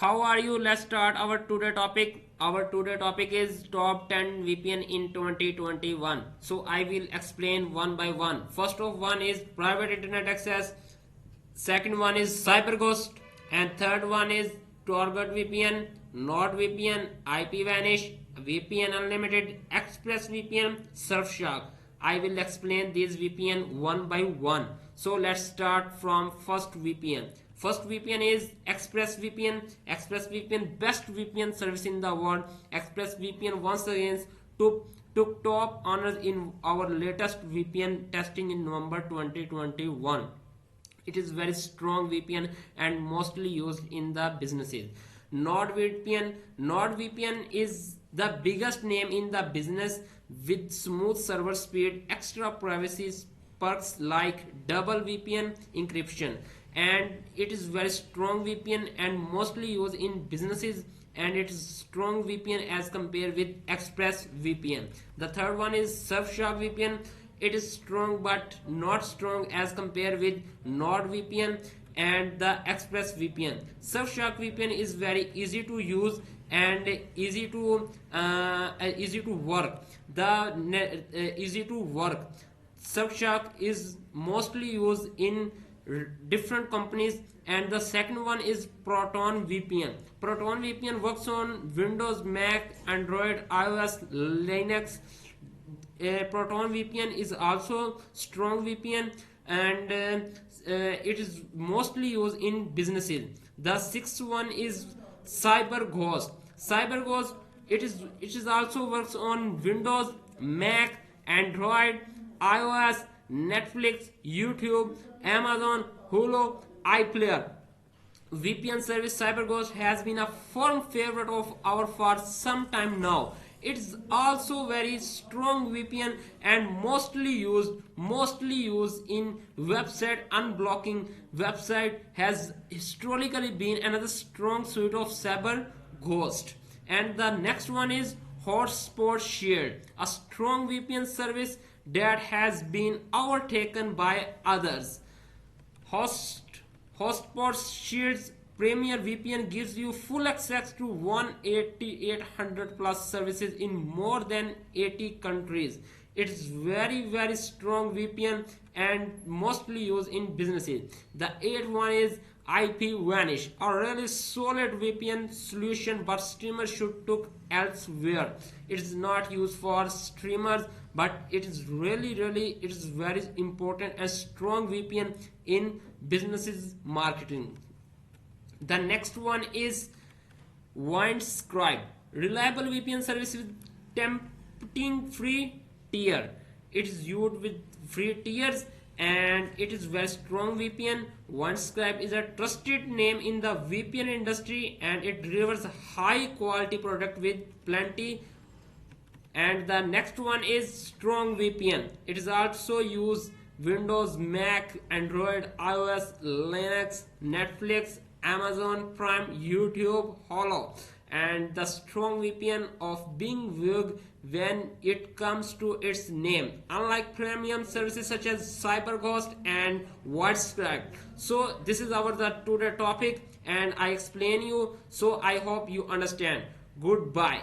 How are you? Let's start our today topic. Our today topic is top 10 VPN in 2021. So I will explain one by one. First of one is private internet access. Second one is CyberGhost, and third one is Torgot VPN, NordVPN, IPVanish, VPN Unlimited, ExpressVPN, Surfshark. I will explain these VPN one by one. So let's start from first VPN. First VPN is ExpressVPN. ExpressVPN, best VPN service in the world. ExpressVPN once again took top honors in our latest VPN testing in November 2021. It is very strong VPN and mostly used in the businesses. NordVPN is the biggest name in the business with smooth server speed, extra privacy perks like double VPN encryption, and it is very strong VPN and mostly used in businesses, and it is strong VPN as compared with ExpressVPN. The third one is Surfshark VPN. It is strong but not strong as compared with NordVPN and the ExpressVPN. Surfshark VPN is very easy to use and easy to work. Easy to work. Surfshark is mostly used in different companies. And the second one is Proton VPN. Proton VPN works on Windows, Mac, Android, iOS, Linux. Proton VPN is also strong VPN, and it is mostly used in businesses. The sixth one is CyberGhost. CyberGhost, it is also works on Windows, Mac, Android, iOS, Netflix, YouTube, Amazon, Hulu, iPlayer. VPN service CyberGhost has been a firm favorite of ours for some time now. It's also very strong VPN and mostly used in website unblocking. Website has historically been another strong suite of CyberGhost. And the next one is Hotspot Shield, a strong VPN service that has been overtaken by others. Hotspot Shield's Premier VPN gives you full access to 1,800 plus services in more than 80 countries. It's very strong VPN and mostly used in businesses. The eighth one is IPVanish, a really solid VPN solution, but streamers should look elsewhere. It is not used for streamers, but it is very important and strong VPN in businesses marketing. The next one is Windscribe, reliable VPN service with tempting free tier. It is used with free tiers and it is very strong VPN. Windscribe is a trusted name in the VPN industry and it delivers high quality product with plenty. And the next one is Strong VPN. It is also used Windows, Mac, Android, iOS, Linux, Netflix, Amazon Prime, YouTube, Holo, and the strong VPN of being vague when it comes to its name, unlike premium services such as CyberGhost and Windscribe. So this is our today topic and I explain you, so I hope you understand. Goodbye.